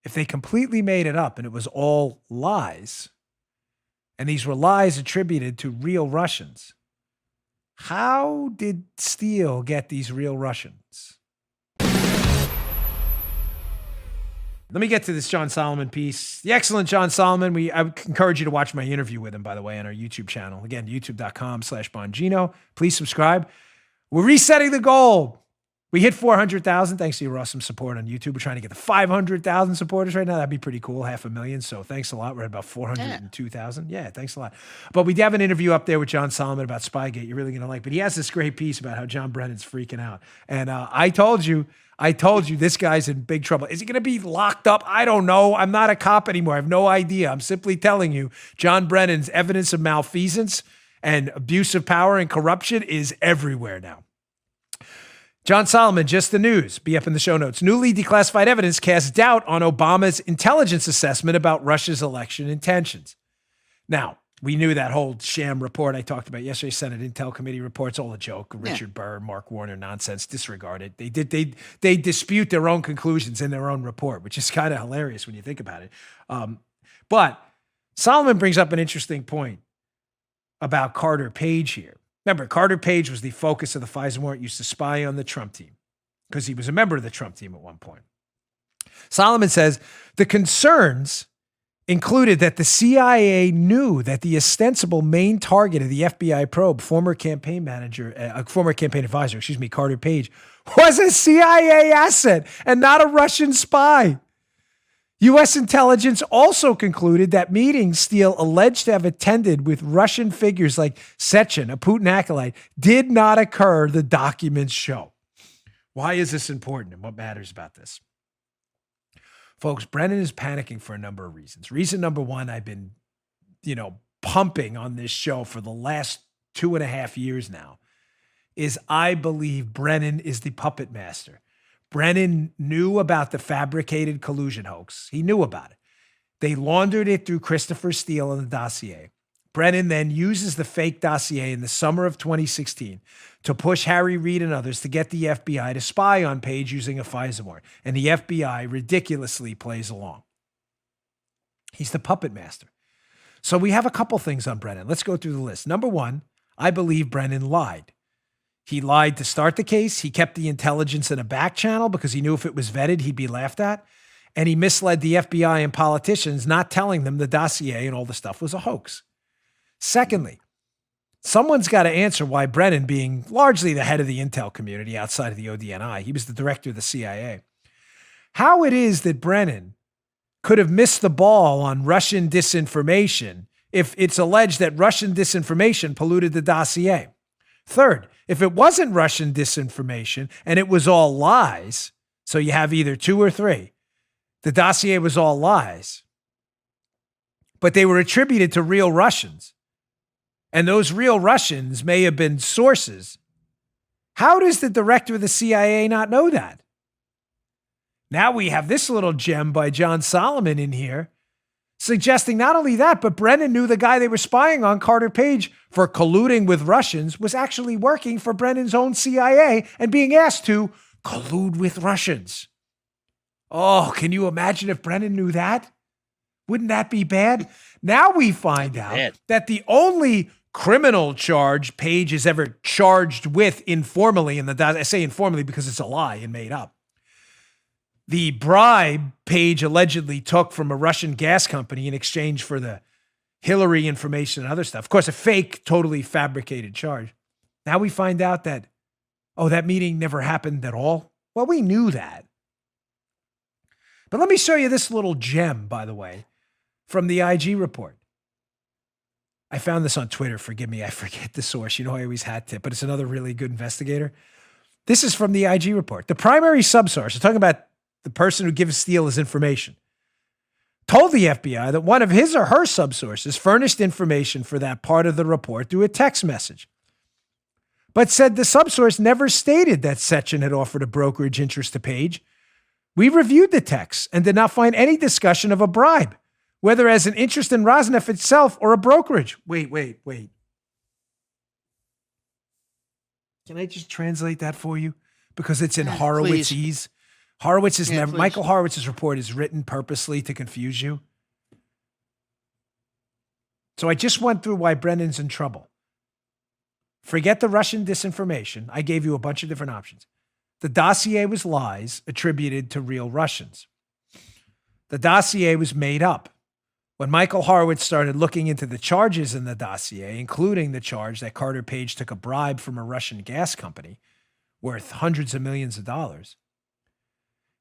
if they completely made it up and it was all lies, and these were lies attributed to real Russians, how did Steele get these real Russians? Let me get to this John Solomon piece. The excellent John Solomon. I would encourage you to watch my interview with him, by the way, on our YouTube channel. Again, youtube.com/Bongino. Please subscribe. We're resetting the goal. We hit 400,000 thanks to your awesome support on YouTube. We're trying to get to 500,000 supporters right now. That'd be pretty cool, 500,000. So thanks a lot. We're at about 402,000. Yeah, thanks a lot. But we have an interview up there with John Solomon about Spygate you're really going to like. But he has this great piece about how John Brennan's freaking out. And I told you this guy's in big trouble. Is he going to be locked up? I don't know. I'm not a cop anymore. I have no idea. I'm simply telling you, John Brennan's evidence of malfeasance and abuse of power and corruption is everywhere now. John Solomon, just the news. Be up in the show notes. Newly declassified evidence casts doubt on Obama's intelligence assessment about Russia's election intentions. Now, we knew that whole sham report I talked about yesterday, Senate Intel Committee reports, all a joke. Richard Burr, Mark Warner nonsense, disregard it. They dispute their own conclusions in their own report, which is kind of hilarious when you think about it. But Solomon brings up an interesting point about Carter Page here. Remember, Carter Page was the focus of the FISA warrant, used to spy on the Trump team because he was a member of the Trump team at one point. Solomon says the concerns included that the CIA knew that the ostensible main target of the FBI probe, former campaign advisor, Carter Page, was a CIA asset and not a Russian spy. U.S. intelligence also concluded that meetings Steele alleged to have attended with Russian figures like Sechin, a Putin acolyte, did not occur, the documents show. Why is this important and what matters about this? Folks, Brennan is panicking for a number of reasons. Reason number one, I've been, pumping on this show for the last 2.5 years now, is I believe Brennan is the puppet master. Brennan knew about the fabricated collusion hoax. He knew about it. They laundered it through Christopher Steele and the dossier. Brennan then uses the fake dossier in the summer of 2016 to push Harry Reid and others to get the FBI to spy on Page using a FISA warrant. And the FBI ridiculously plays along. He's the puppet master. So we have a couple things on Brennan. Let's go through the list. Number one, I believe Brennan lied. He lied to start the case. He kept the intelligence in a back channel because he knew if it was vetted, he'd be laughed at. And he misled the FBI and politicians, not telling them the dossier and all the stuff was a hoax. Secondly, someone's got to answer why Brennan, being largely the head of the intel community outside of the ODNI, he was the director of the CIA, how it is that Brennan could have missed the ball on Russian disinformation if it's alleged that Russian disinformation polluted the dossier. Third, if it wasn't Russian disinformation and it was all lies, so you have either two or three, the dossier was all lies, but they were attributed to real Russians, and those real Russians may have been sources, how does the director of the CIA not know that? Now we have this little gem by John Solomon in here, suggesting not only that, but Brennan knew the guy they were spying on, Carter Page, for colluding with Russians, was actually working for Brennan's own CIA and being asked to collude with Russians. Oh, can you imagine if Brennan knew that? Wouldn't that be bad? Now we find out that the only criminal charge Page is ever charged with informally, and I say informally because it's a lie and made up. The bribe Page allegedly took from a Russian gas company in exchange for the Hillary information and other stuff. Of course, a fake, totally fabricated charge. Now we find out that, that meeting never happened at all. Well, we knew that. But let me show you this little gem, by the way, from the IG report. I found this on Twitter. Forgive me, I forget the source. I always had to, but it's another really good investigator. This is from the IG report. The primary subsource, we're talking about the person who gives Steele his information, told the FBI that one of his or her subsources furnished information for that part of the report through a text message, but said the subsource never stated that Sechin had offered a brokerage interest to Page. We reviewed the text and did not find any discussion of a bribe, whether as an interest in Rosneft itself or a brokerage. Wait. Can I just translate that for you? Because it's in Horowitzese. Michael Horowitz's report is written purposely to confuse you. So I just went through why Brendan's in trouble. Forget the Russian disinformation. I gave you a bunch of different options. The dossier was lies attributed to real Russians. The dossier was made up. When Michael Horowitz started looking into the charges in the dossier, including the charge that Carter Page took a bribe from a Russian gas company worth hundreds of millions of dollars,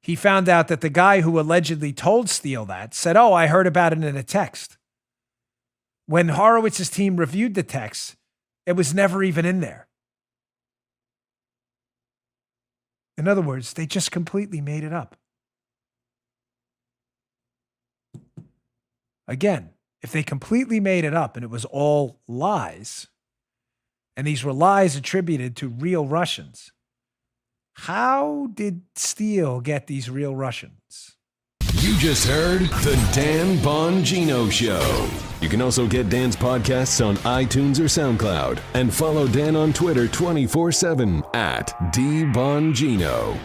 he found out that the guy who allegedly told Steele that said, "Oh, I heard about it in a text." When Horowitz's team reviewed the text, it was never even in there. In other words, they just completely made it up. Again, if they completely made it up and it was all lies, and these were lies attributed to real Russians, how did Steele get these real Russians? You just heard The Dan Bongino Show. You can also get Dan's podcasts on iTunes or SoundCloud. And follow Dan on Twitter 24/7 @DBongino.